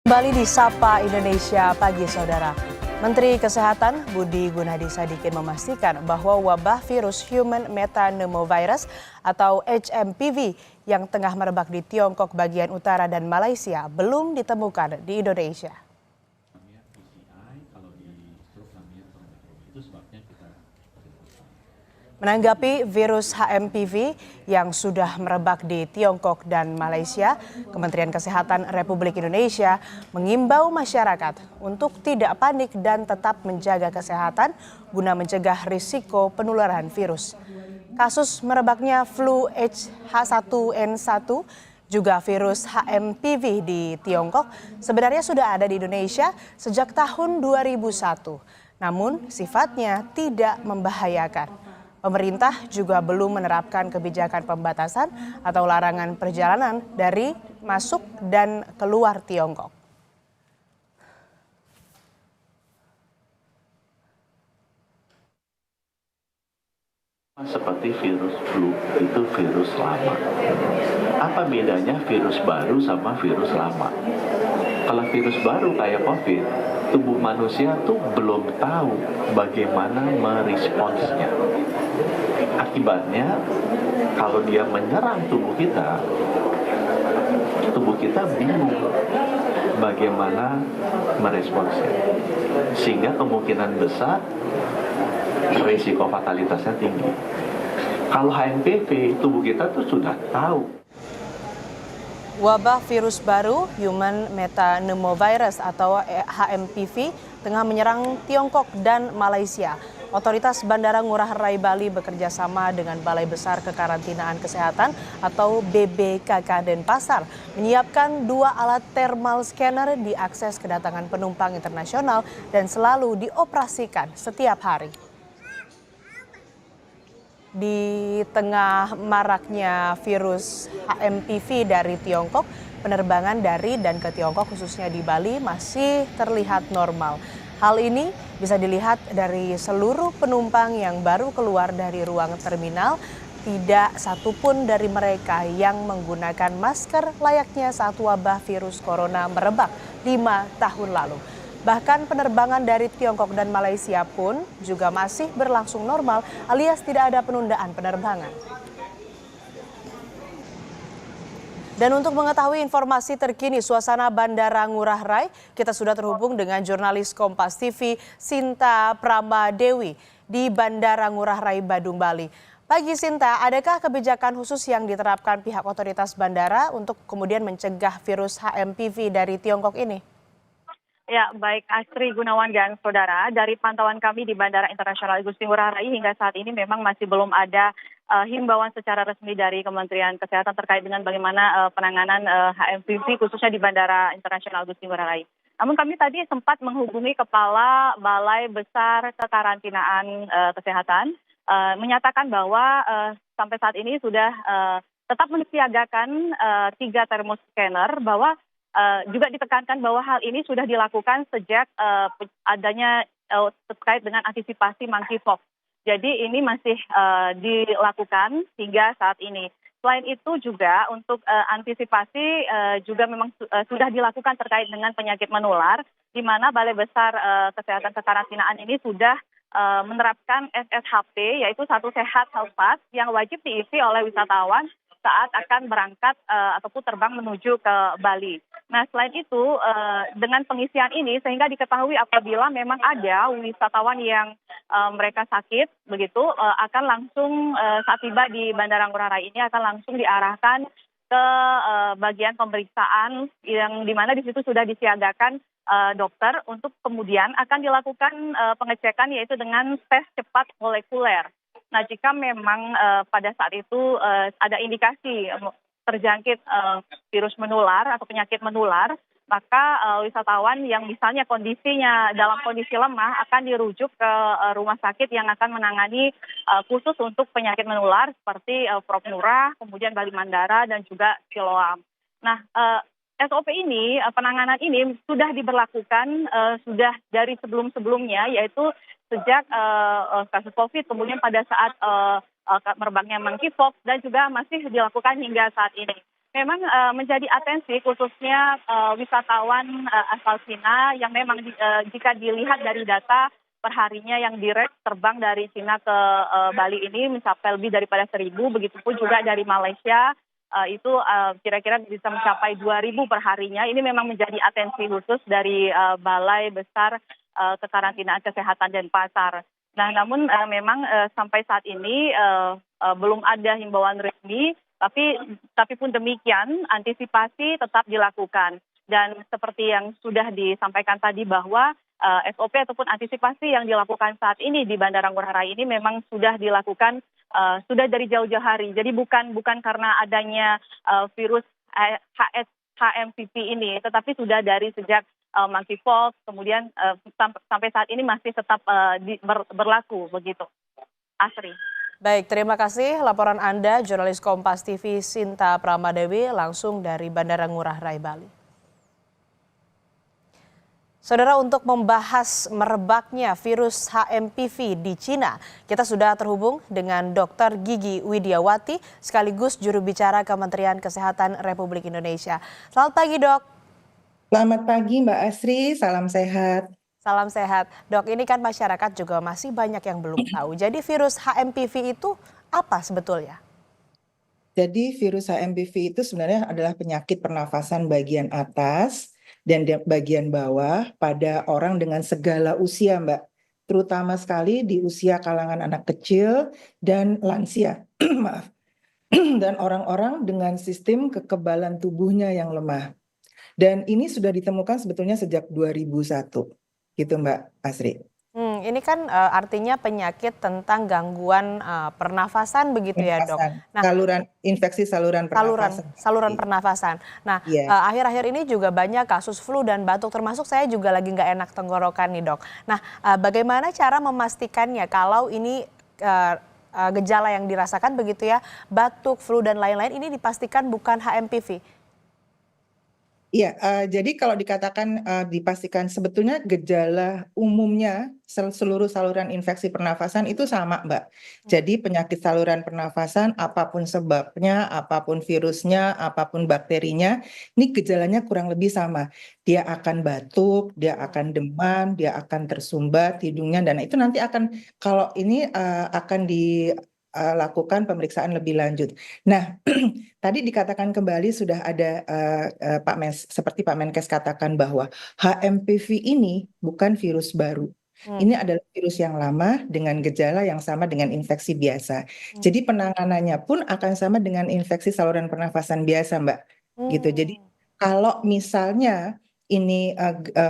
Kembali di Sapa Indonesia Pagi Saudara. Menteri Kesehatan Budi Gunadi Sadikin memastikan bahwa wabah virus Human Metapneumovirus atau HMPV yang tengah merebak di Tiongkok bagian utara dan Malaysia belum ditemukan di Indonesia. Menanggapi virus HMPV yang sudah merebak di Tiongkok dan Malaysia, Kementerian Kesehatan Republik Indonesia mengimbau masyarakat untuk tidak panik dan tetap menjaga kesehatan guna mencegah risiko penularan virus. Kasus merebaknya flu H1N1 juga virus HMPV di Tiongkok sebenarnya sudah ada di Indonesia sejak tahun 2001, namun sifatnya tidak membahayakan. Pemerintah juga belum menerapkan kebijakan pembatasan atau larangan perjalanan dari masuk dan keluar Tiongkok. Seperti virus flu itu virus lama. Apa bedanya virus baru sama virus lama? Kalau virus baru kayak COVID, tubuh manusia tuh belum tahu bagaimana meresponsnya. Akibatnya, kalau dia menyerang tubuh kita bingung bagaimana meresponsnya. Sehingga kemungkinan besar risiko fatalitasnya tinggi. Kalau HMPV, tubuh kita tuh sudah tahu. Wabah virus baru Human Metapneumovirus atau HMPV tengah menyerang Tiongkok dan Malaysia. Otoritas Bandara Ngurah Rai Bali bekerja sama dengan Balai Besar Kekarantinaan Kesehatan atau BBKK Denpasar menyiapkan 2 alat thermal scanner di akses kedatangan penumpang internasional dan selalu dioperasikan setiap hari. Di tengah maraknya virus HMPV dari Tiongkok, penerbangan dari dan ke Tiongkok khususnya di Bali masih terlihat normal. Hal ini bisa dilihat dari seluruh penumpang yang baru keluar dari ruang terminal. Tidak satupun dari mereka yang menggunakan masker layaknya saat wabah virus corona merebak 5 tahun lalu. Bahkan penerbangan dari Tiongkok dan Malaysia pun juga masih berlangsung normal alias tidak ada penundaan penerbangan. Dan untuk mengetahui informasi terkini suasana Bandara Ngurah Rai, kita sudah terhubung dengan jurnalis Kompas TV Sinta Pramadewi di Bandara Ngurah Rai Badung, Bali. Pagi Sinta, adakah kebijakan khusus yang diterapkan pihak otoritas bandara untuk kemudian mencegah virus HMPV dari Tiongkok ini? Ya, baik Astri Gunawan dan saudara, dari pantauan kami di Bandara Internasional Igusti Ngurah Rai hingga saat ini memang masih belum ada himbauan secara resmi dari Kementerian Kesehatan terkait dengan bagaimana penanganan HMPV khususnya di Bandara Internasional Igusti Ngurah Rai. Namun kami tadi sempat menghubungi Kepala Balai Besar Kekarantinaan Kesehatan, menyatakan bahwa sampai saat ini sudah tetap mensiagakan 3 thermoscanner bahwa juga ditekankan bahwa hal ini sudah dilakukan sejak adanya terkait dengan antisipasi monkeypox. Jadi ini masih dilakukan hingga saat ini. Selain itu juga untuk antisipasi juga memang sudah dilakukan terkait dengan penyakit menular, di mana Balai Besar Kesehatan Kekarantinaan ini sudah menerapkan SSHP, yaitu Satu Sehat Health Pass yang wajib diisi oleh wisatawan saat akan berangkat ataupun terbang menuju ke Bali. Nah, selain itu dengan pengisian ini sehingga diketahui apabila memang ada wisatawan yang mereka sakit begitu akan langsung saat tiba di Bandara Ngurah Rai ini akan langsung diarahkan ke bagian pemeriksaan yang dimana di situ sudah disiagakan dokter untuk kemudian akan dilakukan pengecekan yaitu dengan tes cepat molekuler. Nah, jika memang pada saat itu ada indikasi terjangkit virus menular atau penyakit menular, maka wisatawan yang misalnya kondisinya dalam kondisi lemah akan dirujuk ke rumah sakit yang akan menangani khusus untuk penyakit menular seperti Prop Nurah, kemudian Bali Mandara dan juga Siloam. Nah, SOP ini, penanganan ini sudah diberlakukan sudah dari sebelum-sebelumnya, yaitu sejak kasus COVID, kemudian pada saat merebaknya monkeypox, dan juga masih dilakukan hingga saat ini. memang menjadi atensi khususnya wisatawan asal Cina yang memang jika dilihat dari data perharinya yang direct terbang dari Cina ke Bali ini mencapai lebih daripada 1.000, begitupun juga dari Malaysia itu kira-kira bisa mencapai 2.000 perharinya. Ini memang menjadi atensi khusus dari Balai Besar Kekarantinaan Kesehatan Denpasar. Nah, namun memang sampai saat ini belum ada himbauan resmi, tapi pun demikian antisipasi tetap dilakukan. Dan seperti yang sudah disampaikan tadi bahwa SOP ataupun antisipasi yang dilakukan saat ini di Bandara Ngurah Rai ini memang sudah dilakukan sudah dari jauh-jauh hari. Jadi bukan karena adanya virus HMPV ini, tetapi sudah dari sejak monkeypox, kemudian sampai saat ini masih tetap berlaku begitu. Asri. Baik, terima kasih laporan Anda, jurnalis Kompas TV Sinta Pramadewi langsung dari Bandara Ngurah Rai, Bali. Saudara, untuk membahas merebaknya virus HMPV di Cina, kita sudah terhubung dengan Dr. Gigi Widiawati sekaligus juru bicara Kementerian Kesehatan Republik Indonesia. Selamat pagi, Dok. Selamat pagi Mbak Asri, salam sehat. Salam sehat. Dok, ini kan masyarakat juga masih banyak yang belum tahu. Jadi virus HMPV itu apa sebetulnya? Jadi virus HMPV itu sebenarnya adalah penyakit pernafasan bagian atas dan bagian bawah pada orang dengan segala usia, Mbak. Terutama sekali di usia kalangan anak kecil dan lansia. Maaf. Dan orang-orang dengan sistem kekebalan tubuhnya yang lemah. Dan ini sudah ditemukan sebetulnya sejak 2001. Gitu Mbak Asri. Ini kan artinya penyakit tentang gangguan pernafasan begitu ya, Dok. Nah, infeksi saluran pernafasan. Saluran pernafasan. Nah, akhir-akhir ini juga banyak kasus flu dan batuk, termasuk saya juga lagi nggak enak tenggorokan nih, Dok. Nah, bagaimana cara memastikannya kalau ini gejala yang dirasakan begitu ya, batuk, flu dan lain-lain ini dipastikan bukan HMPV? Iya, jadi kalau dikatakan dipastikan sebetulnya gejala umumnya seluruh saluran infeksi pernafasan itu sama, Mbak. Jadi penyakit saluran pernafasan apapun sebabnya, apapun virusnya, apapun bakterinya, ini gejalanya kurang lebih sama. Dia akan batuk, dia akan demam, dia akan tersumbat hidungnya, dan itu nanti akan kalau ini akan dilakukan pemeriksaan lebih lanjut. Nah, tadi dikatakan kembali sudah ada seperti Pak Menkes katakan bahwa HMPV ini bukan virus baru. Ini adalah virus yang lama dengan gejala yang sama dengan infeksi biasa. Jadi penanganannya pun akan sama dengan infeksi saluran pernafasan biasa, Mbak. Gitu. Jadi kalau misalnya ini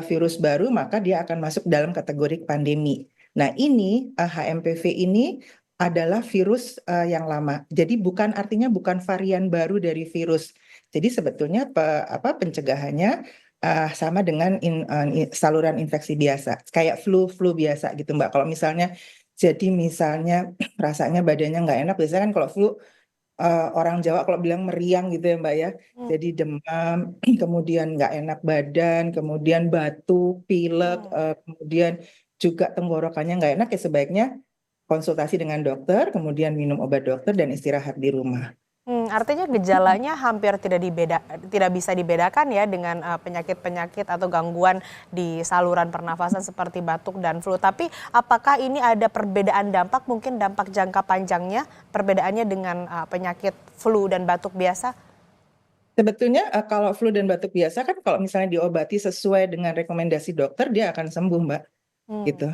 virus baru, maka dia akan masuk dalam kategori pandemi. Nah, ini HMPV ini adalah virus yang lama. Jadi artinya bukan varian baru dari virus. Jadi sebetulnya pencegahannya sama dengan saluran infeksi biasa, kayak flu biasa gitu Mbak. Kalau misalnya rasanya badannya nggak enak, biasanya kan kalau flu orang Jawa kalau bilang meriang gitu ya Mbak ya. Jadi demam, kemudian nggak enak badan, kemudian batuk, pilek, kemudian juga tenggorokannya nggak enak, ya sebaiknya konsultasi dengan dokter, kemudian minum obat dokter dan istirahat di rumah. Artinya gejalanya hampir tidak bisa dibedakan ya dengan penyakit-penyakit atau gangguan di saluran pernafasan seperti batuk dan flu. Tapi apakah ini ada perbedaan dampak, mungkin dampak jangka panjangnya, perbedaannya dengan penyakit flu dan batuk biasa? Sebetulnya kalau flu dan batuk biasa kan kalau misalnya diobati sesuai dengan rekomendasi dokter, dia akan sembuh, Mbak. Gitu.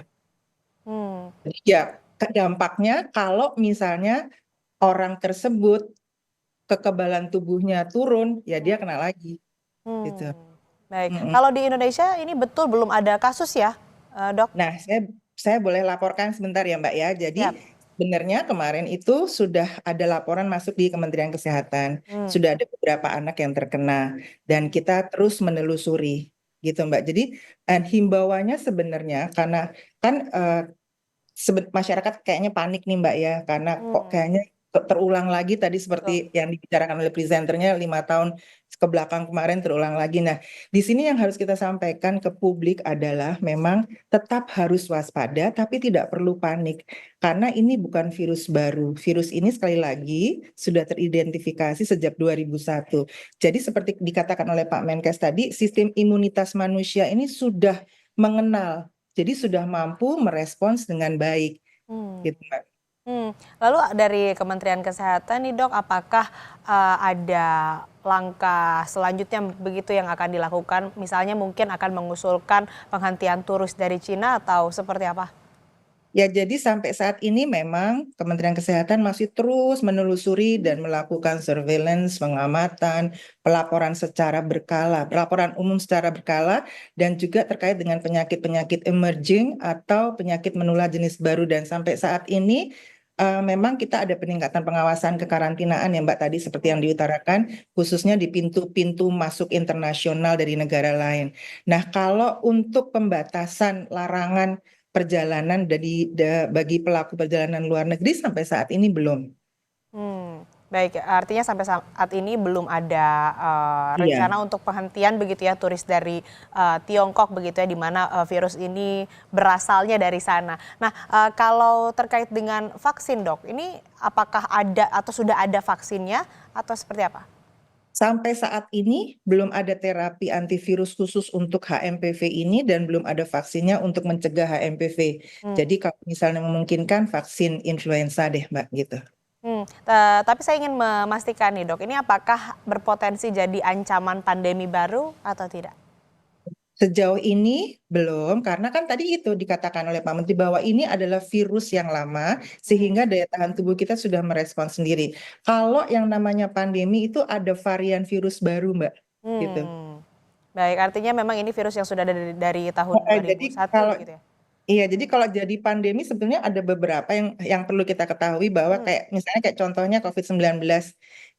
Jadi ya dampaknya kalau misalnya orang tersebut kekebalan tubuhnya turun, ya dia kena lagi. Gitu. Baik, kalau di Indonesia ini betul belum ada kasus ya, Dok? Nah, saya boleh laporkan sebentar ya Mbak ya. Jadi sebenarnya kemarin itu sudah ada laporan masuk di Kementerian Kesehatan. Sudah ada beberapa anak yang terkena dan kita terus menelusuri gitu Mbak. Jadi himbauannya sebenarnya karena kan masyarakat kayaknya panik nih Mbak ya, karena kok kayaknya terulang lagi tadi Betul. seperti yang dibicarakan oleh presenternya 5 tahun ke belakang kemarin terulang lagi. Nah, di sini yang harus kita sampaikan ke publik adalah memang tetap harus waspada tapi tidak perlu panik karena ini bukan virus baru. Virus ini sekali lagi sudah teridentifikasi sejak 2001. Jadi seperti dikatakan oleh Pak Menkes tadi, sistem imunitas manusia ini sudah mengenal, jadi sudah mampu merespons dengan baik. Hmm. Gitu, Mbak. Lalu dari Kementerian Kesehatan nih Dok, apakah ada langkah selanjutnya begitu yang akan dilakukan? Misalnya mungkin akan mengusulkan penghentian turis dari Cina atau seperti apa? Ya, jadi sampai saat ini memang Kementerian Kesehatan masih terus menelusuri dan melakukan surveillance, pengamatan, pelaporan umum secara berkala, dan juga terkait dengan penyakit-penyakit emerging atau penyakit menular jenis baru. Dan sampai saat ini memang kita ada peningkatan pengawasan kekarantinaan ya Mbak tadi seperti yang diutarakan, khususnya di pintu-pintu masuk internasional dari negara lain. Nah, kalau untuk pembatasan larangan perjalanan bagi pelaku perjalanan luar negeri sampai saat ini belum. Baik, artinya sampai saat ini belum ada Iya. rencana untuk penghentian begitu ya turis dari Tiongkok begitu ya, di mana virus ini berasalnya dari sana. Nah, kalau terkait dengan vaksin Dok, ini apakah ada atau sudah ada vaksinnya atau seperti apa? Sampai saat ini belum ada terapi antivirus khusus untuk HMPV ini dan belum ada vaksinnya untuk mencegah HMPV. Hmm. Jadi kalau misalnya memungkinkan vaksin influenza deh Mbak gitu. Tapi saya ingin memastikan nih Dok, ini apakah berpotensi jadi ancaman pandemi baru atau tidak? Sejauh ini belum, karena kan tadi itu dikatakan oleh Pak Menteri bahwa ini adalah virus yang lama, sehingga daya tahan tubuh kita sudah merespons sendiri. Kalau yang namanya pandemi itu ada varian virus baru, Mbak. Gitu. Baik, artinya memang ini virus yang sudah ada dari tahun Jadi 2001 kalau begitu ya? Iya, jadi kalau jadi pandemi sebenarnya ada beberapa yang perlu kita ketahui bahwa kayak misalnya kayak contohnya COVID-19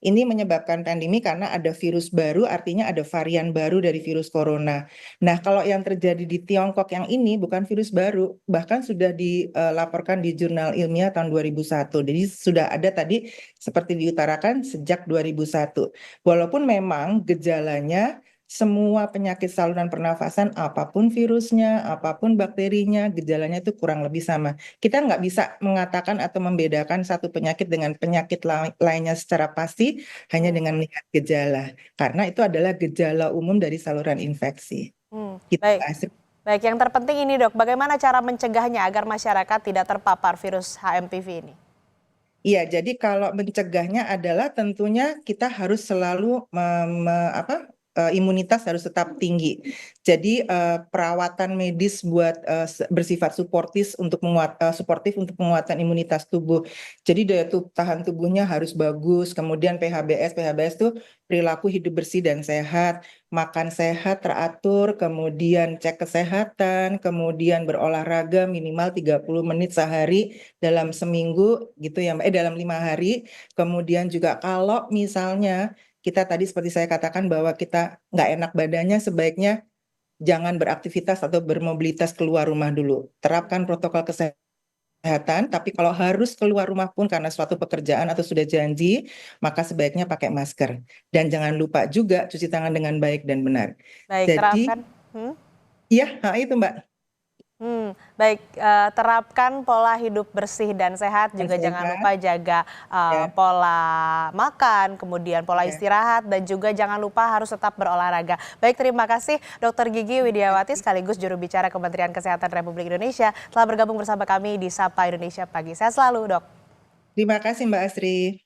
ini menyebabkan pandemi karena ada virus baru, artinya ada varian baru dari virus corona. Nah, kalau yang terjadi di Tiongkok yang ini bukan virus baru, bahkan sudah dilaporkan di jurnal ilmiah tahun 2001. Jadi sudah ada tadi seperti diutarakan sejak 2001. Walaupun memang gejalanya semua penyakit saluran pernafasan, apapun virusnya, apapun bakterinya, gejalanya itu kurang lebih sama. Kita nggak bisa mengatakan atau membedakan satu penyakit dengan penyakit lainnya secara pasti hanya dengan melihat gejala. Karena itu adalah gejala umum dari saluran infeksi. Gitu, Baik. Mbak Astrid. Baik, yang terpenting ini Dok, bagaimana cara mencegahnya agar masyarakat tidak terpapar virus HMPV ini? Iya, jadi kalau mencegahnya adalah tentunya kita harus selalu imunitas harus tetap tinggi. Jadi perawatan medis buat bersifat suportif untuk penguatan imunitas tubuh. Jadi daya tahan tubuhnya harus bagus. Kemudian PHBS itu perilaku hidup bersih dan sehat, makan sehat teratur, kemudian cek kesehatan, kemudian berolahraga minimal 30 menit sehari dalam seminggu gitu ya, dalam 5 hari. Kemudian juga kalau misalnya kita tadi seperti saya katakan bahwa kita nggak enak badannya, sebaiknya jangan beraktivitas atau bermobilitas keluar rumah dulu. Terapkan protokol kesehatan, tapi kalau harus keluar rumah pun karena suatu pekerjaan atau sudah janji, maka sebaiknya pakai masker. Dan jangan lupa juga cuci tangan dengan baik dan benar. Baik, Jadi, iya, itu Mbak. Baik, terapkan pola hidup bersih dan sehat, juga jangan lupa jaga pola makan, kemudian pola istirahat, dan juga jangan lupa harus tetap berolahraga. Baik, terima kasih Dr. Gigi Widiawati sekaligus juru bicara Kementerian Kesehatan Republik Indonesia telah bergabung bersama kami di Sapa Indonesia Pagi. Sehat selalu, Dok. Terima kasih Mbak Astri.